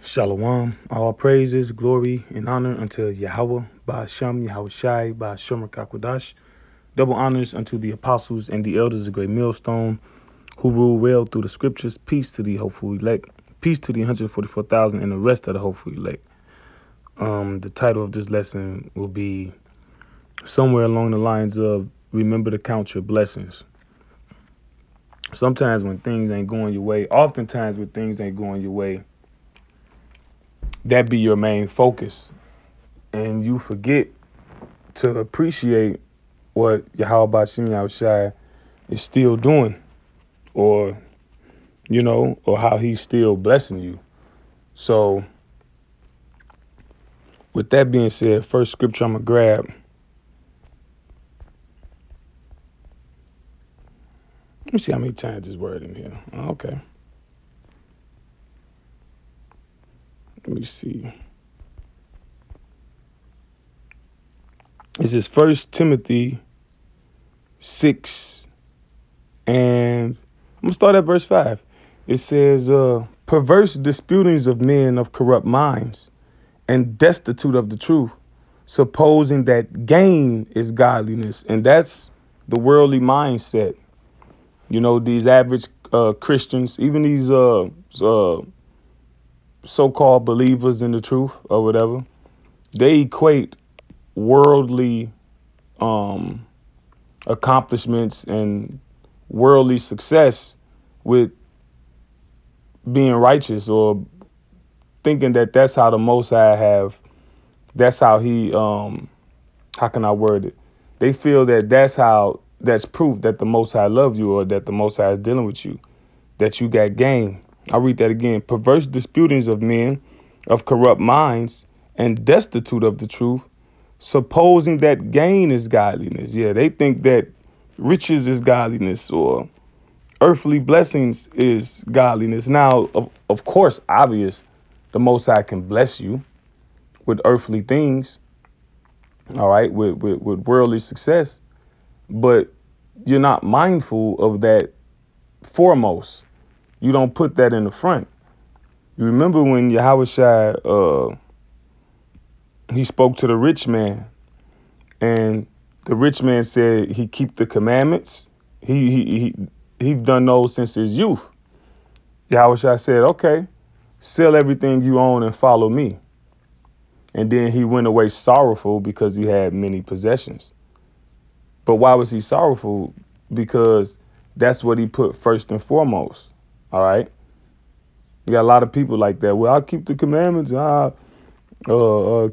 Shalom. All praises, glory, and honor unto Yahweh, Ba'ashem, Yahweh Shai, Ba'ashem Rakakwadash. Double honors unto the apostles and the elders of Great Millstone, who rule well through the scriptures. Peace to the hopeful elect. Peace to the 144,000 and the rest of the hopeful elect. The title of this lesson will be somewhere along the lines of remember to count your blessings. Sometimes when things ain't going your way, oftentimes when things ain't going your way, that be your main focus. And you forget to appreciate what Yahweh Ba'ashem Yahweh Shai is still doing, or how he's still blessing you. So with that being said, first scripture I'm going to grab. Let me see how many times this word in here. Okay. Let me see. This is 1 Timothy 6. And I'm going to start at verse 5. It says, perverse disputings of men of corrupt minds and destitute of the truth, supposing that gain is godliness. And that's the worldly mindset. You know, these average Christians, even these so-called believers in the truth or whatever, they equate worldly accomplishments and worldly success with being righteous, or thinking that that's how the Most High that's how he, how can I word it? They feel that that's proof that the Most High loves you, or that the Most High is dealing with you, that you got gain. I'll read that again. Perverse disputings of men of corrupt minds and destitute of the truth, supposing that gain is godliness. Yeah, they think that riches is godliness, or earthly blessings is godliness. Now, of course, obvious, the Most High can bless you with earthly things, all right, with worldly success, but you're not mindful of that foremost. You don't put that in the front. You remember when Yahweh Shai, he spoke to the rich man, and the rich man said he keep the commandments. He done those since his youth. Yahweh Shai said, okay, sell everything you own and follow me. And then he went away sorrowful because he had many possessions. But why was he sorrowful? Because that's what he put first and foremost. All right. You got a lot of people like that. Well, I'll keep the commandments. I'll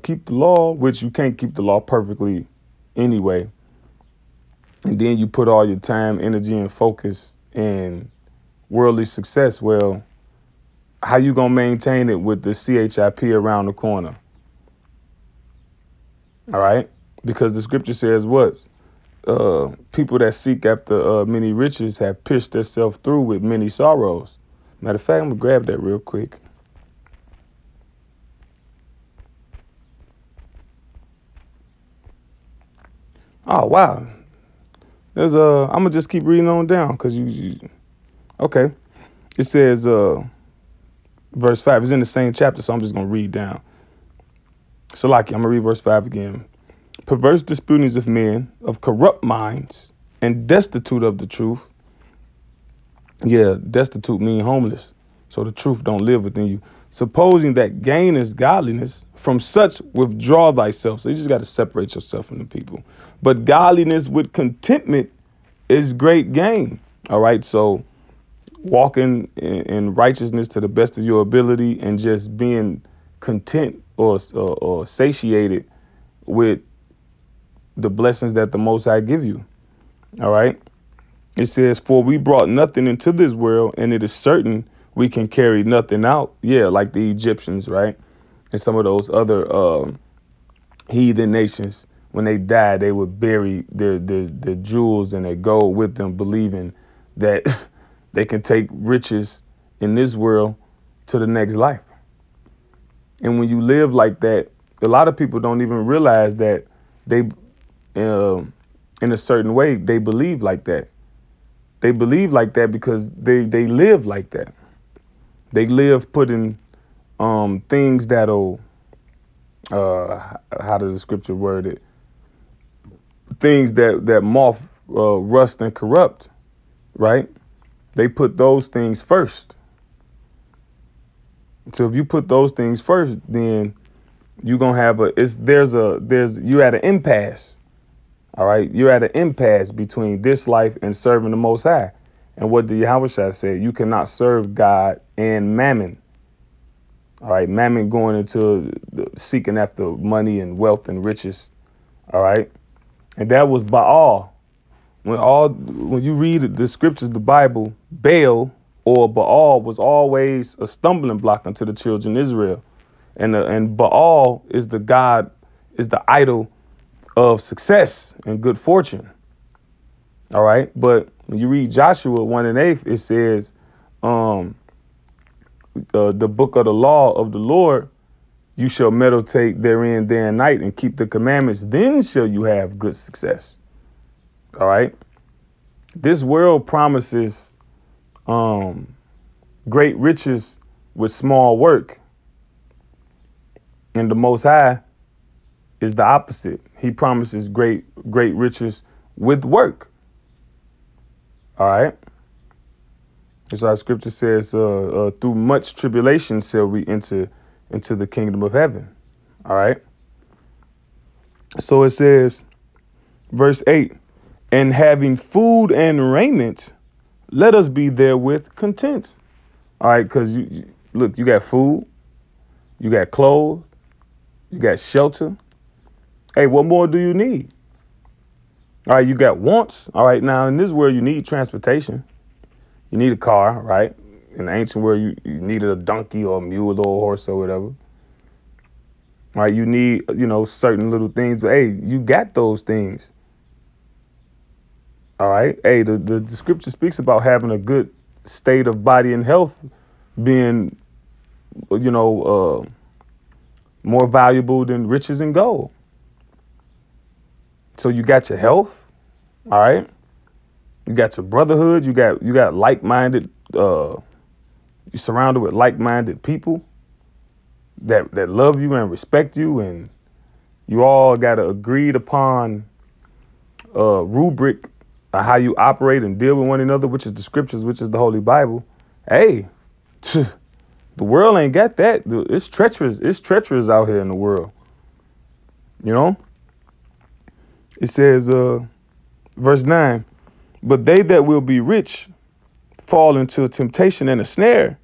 keep the law, which you can't keep the law perfectly anyway. And then you put all your time, energy, and focus in worldly success. Well, how you going to maintain it with the CHIP around the corner? All right. Because the scripture says what? People that seek after many riches have pierced themselves through with many sorrows. Matter of fact, I'm going to grab that real quick. Oh, wow. There's I'm going to just keep reading on down because okay. It says verse 5 is in the same chapter, so I'm just going to read down. So I'm going to read verse 5 again. Perverse disputings of men of corrupt minds and destitute of the truth. Yeah, destitute mean homeless. So the truth don't live within you. Supposing that gain is godliness, from such withdraw thyself. So you just got to separate yourself from the people. But godliness with contentment is great gain. All right. So walking in righteousness to the best of your ability and just being content or satiated with the blessings that the Most High give you. All right. It says, for we brought nothing into this world, and it is certain we can carry nothing out. Yeah, like the Egyptians, right? And some of those other heathen nations, when they died, they would bury their jewels and their gold with them, believing that they can take riches in this world to the next life. And when you live like that, a lot of people don't even realize that they, in a certain way, they believe like that. They believe like that because they live like that. They live putting things that'll how does the scripture word it? Things that moth, rust, and corrupt, right? They put those things first. So if you put those things first, then you're gonna have you're at an impasse. All right, you're at an impasse between this life and serving the Most High. And what the Yahushua said, you cannot serve God and mammon. All right, mammon going into seeking after money and wealth and riches. All right, and that was Baal. When you read the scriptures, the Bible, Baal or Baal was always a stumbling block unto the children of Israel, and Baal is the god, is the idol of success and good fortune. All right, but when you read Joshua 1:8, it says, the book of the law of the Lord, you shall meditate therein day and night and keep the commandments. Then shall you have good success. All right. This world promises great riches with small work. And the Most High is the opposite. He promises great riches with work. All right. As our scripture says, through much tribulation shall we enter into the kingdom of heaven. All right. So it says, verse 8, and having food and raiment, let us be therewith content. All right. Because look, you got food, you got clothes, you got shelter. Hey, what more do you need? All right. You got wants. All right. Now, in this world, you need transportation. You need a car, right? In the ancient world, you needed a donkey or a mule or a horse or whatever. All right, you need, certain little things. But, hey, you got those things. All right? Hey, the scripture speaks about having a good state of body and health being, more valuable than riches and gold. So you got your health, all right? You got your brotherhood. You got like-minded. You're surrounded with like-minded people that love you and respect you, and you all got a agreed upon rubric of how you operate and deal with one another, which is the scriptures, which is the Holy Bible. Hey, the world ain't got that. It's treacherous. It's treacherous out here in the world. It says, verse 9. But they that will be rich fall into temptation and a snare,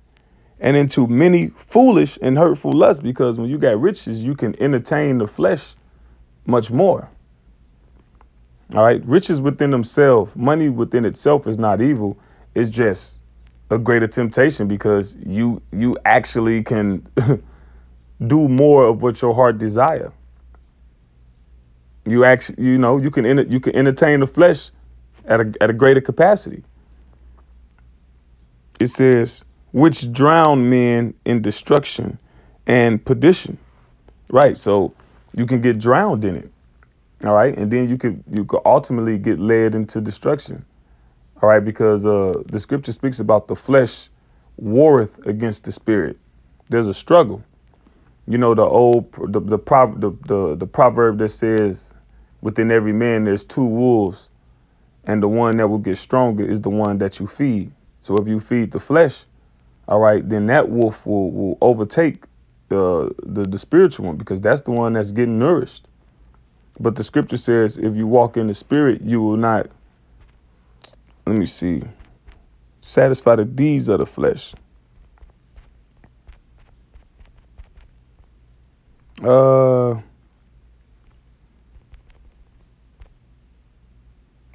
and into many foolish and hurtful lusts. Because when you got riches, you can entertain the flesh much more. All right. Riches within themselves, money within itself is not evil. It's just a greater temptation because you actually can do more of what your heart desire. You actually, you can entertain the flesh at a greater capacity. It says, which drown men in destruction and perdition. Right. So you can get drowned in it. All right. And then you could ultimately get led into destruction. All right. Because the scripture speaks about the flesh warreth against the spirit. There's a struggle. The proverb that says within every man there's two wolves, and the one that will get stronger is the one that you feed. So if you feed the flesh, all right, then that wolf will overtake the spiritual one, because that's the one that's getting nourished. But the scripture says if you walk in the spirit, you will not, satisfy the deeds of the flesh.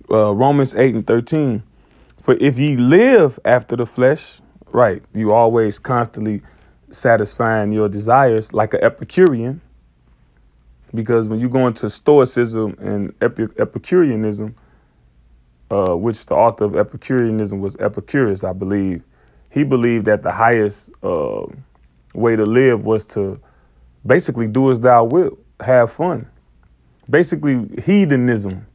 Romans 8:13. For if ye live after the flesh, right, you always constantly satisfying your desires like an Epicurean. Because when you go into Stoicism and Epicureanism, which the author of Epicureanism was Epicurus, I believe, he believed that the highest way to live was to basically do as thou wilt, have fun. Basically, hedonism.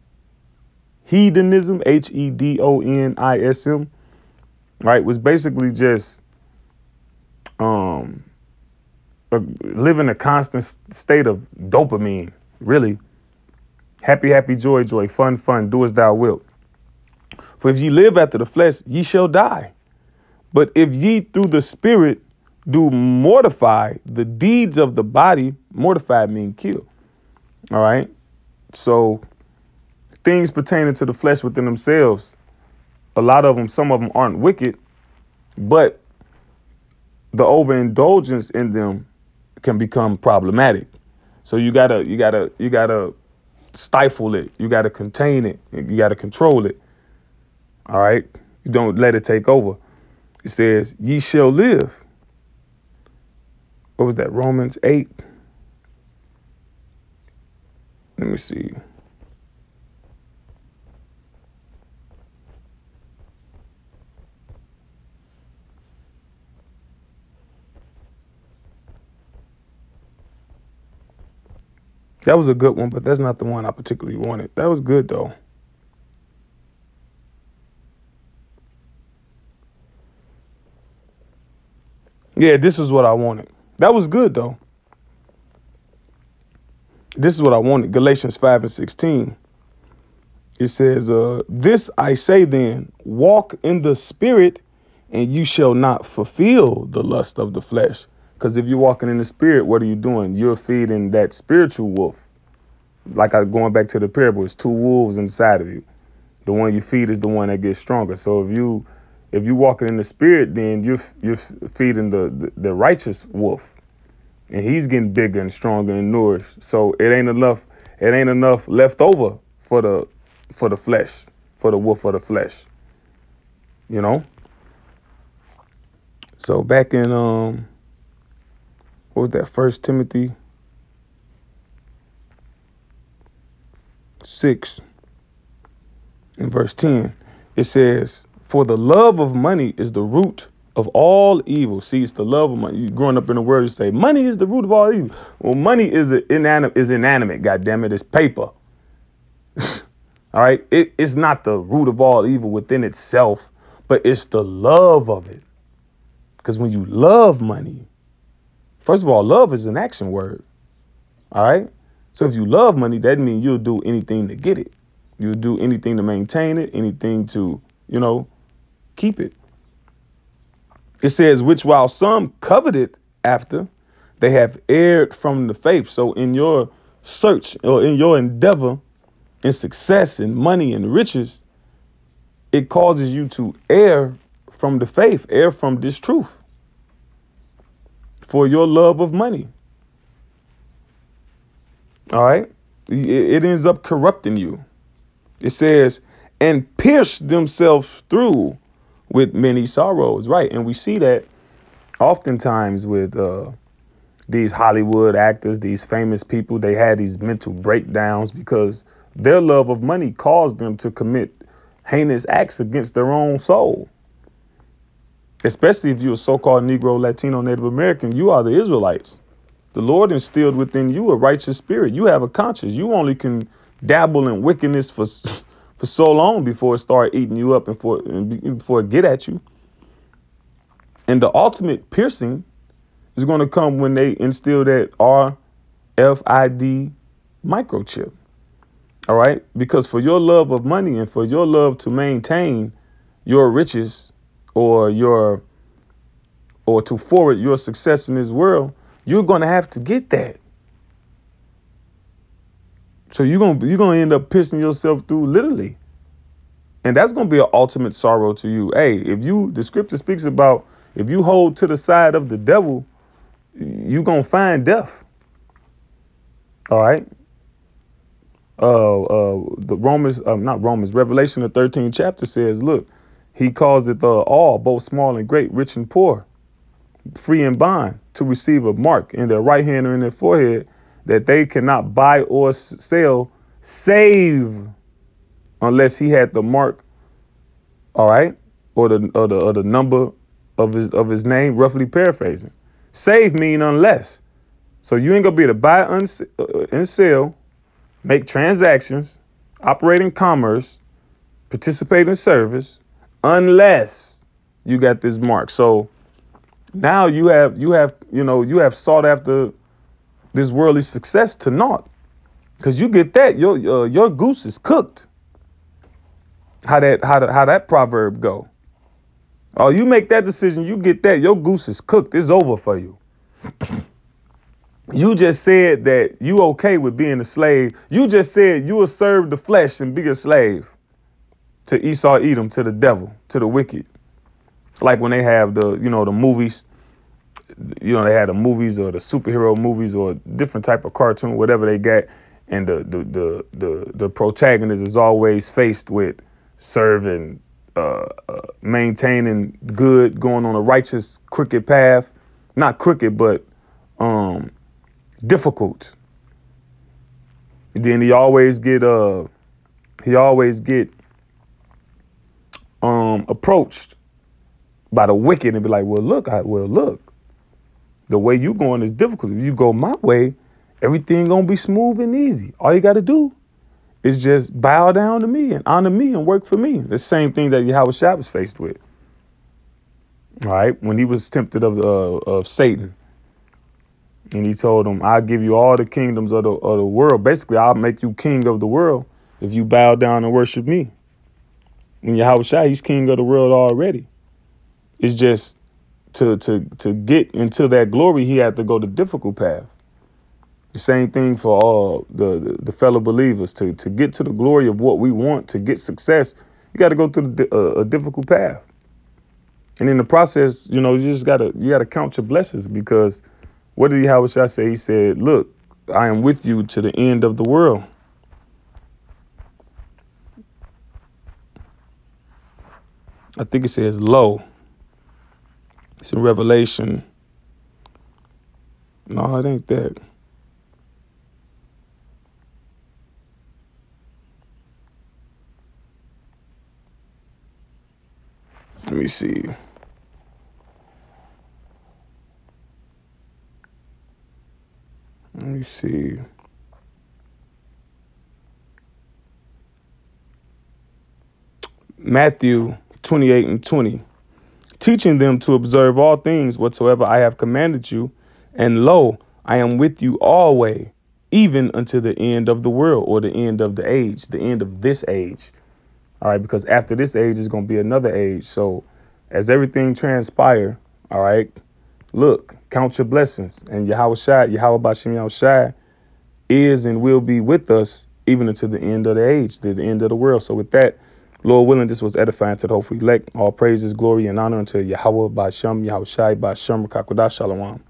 Hedonism, Hedonism, right, was basically just live in a constant state of dopamine, really. Happy, happy, joy, joy, fun, fun, do as thou wilt. For if ye live after the flesh, ye shall die. But if ye through the Spirit do mortify the deeds of the body, mortify mean kill. All right. So things pertaining to the flesh within themselves, a lot of them, some of them aren't wicked, but the overindulgence in them can become problematic. So you gotta stifle it. You gotta contain it. You gotta control it. All right. You don't let it take over. It says, ye shall live. What was that? Romans 8. Let me see. That was a good one, but that's not the one I particularly wanted. That was good, though. Yeah, this is what I wanted. That was good, though. This is what I wanted. Galatians 5:16. It says, this I say then, walk in the Spirit, and you shall not fulfill the lust of the flesh. Because if you're walking in the Spirit, what are you doing? You're feeding that spiritual wolf. Like going back to the parable, it's two wolves inside of you. The one you feed is the one that gets stronger. So if you walking in the Spirit, then you're feeding the righteous wolf, and he's getting bigger and stronger and nourished. So it ain't enough left over for the flesh, for the wolf of the flesh. You know. So back in what was that? 1 Timothy 6 in verse 10, it says, for the love of money is the root of all evil. See, it's the love of money. You growing up in the world, you say money is the root of all evil. Well, money is inanimate. God damn it, it's paper. All right, it's not the root of all evil within itself, but it's the love of it. Because when you love money, first of all, love is an action word. All right. So if you love money, that means you'll do anything to get it. You'll do anything to maintain it, anything to, keep it. It says, which while some coveted after, they have erred from the faith. So in your search or in your endeavor in success and money and riches, it causes you to err from the faith, err from this truth for your love of money. All right. It ends up corrupting you. It says, and pierce themselves through with many sorrows. Right. And we see that oftentimes with these Hollywood actors, these famous people. They had these mental breakdowns because their love of money caused them to commit heinous acts against their own soul. Especially if you're a so-called Negro, Latino, Native American, you are the Israelites. The Lord instilled within you a righteous spirit. You have a conscience. You only can dabble in wickedness for so long before it start eating you up and before it get at you. And the ultimate piercing is going to come when they instill that RFID microchip. All right. Because for your love of money and for your love to maintain your riches or to forward your success in this world, you're going to have to get that. So you're going to end up piercing yourself through literally. And that's going to be an ultimate sorrow to you. Hey, the scripture speaks about if you hold to the side of the devil, you're going to find death. All right. Revelation, the 13th chapter says, look, he calls it all, both small and great, rich and poor, free and bond, to receive a mark in their right hand or in their forehead that they cannot buy or sell, save unless he had the mark, all right, or the number of his name, roughly paraphrasing. Save mean unless. So you ain't gonna be able to buy and sell, make transactions, operate in commerce, participate in service, unless you got this mark. So Now you have you have sought after this worldly success to naught, because you get that your goose is cooked. How that proverb go? Oh, you make that decision, you get that, your goose is cooked. It's over for you. You just said that you okay with being a slave. You just said you will serve the flesh and be a slave to Esau, Edom, to the devil, to the wicked. Like when they have the movies, they had the movies or the superhero movies or different type of cartoon, whatever they got, and the protagonist is always faced with serving, maintaining good, going on a righteous crooked path, not crooked but difficult. Then he always get approached by the wicked and be like, well look, the way you going is difficult. If you go my way, everything gonna be smooth and easy. All you gotta do is just bow down to me and honor me and work for me. The same thing that Yahushua was faced with. All right, when he was tempted of Satan, and he told him, "I'll give you all the kingdoms of the world. Basically, I'll make you king of the world if you bow down and worship me." And Yahushua, he's king of the world already. It's just to get into that glory, he had to go the difficult path. The same thing for all the fellow believers. To get to the glory of what we want, to get success, you got to go through a difficult path. And in the process, you just gotta count your blessings, because what did Yahushua say? He said, "Look, I am with you to the end of the world." I think it says "lo." It's in Revelation. No, it ain't that. Let me see. Matthew 28:20. Teaching them to observe all things whatsoever I have commanded you. And lo, I am with you always, even unto the end of the world, or the end of the age, the end of this age. All right, because after this age is going to be another age. So as everything transpire, all right, look, count your blessings. And Yahweh Bashem Yahushua is and will be with us even until the end of the age, to the end of the world. So with that, Lord willing, this was edifying to the hopeful elect. All praises, glory, and honor unto Yahweh Bashem Yahushua Bashem Kakodah Shalom.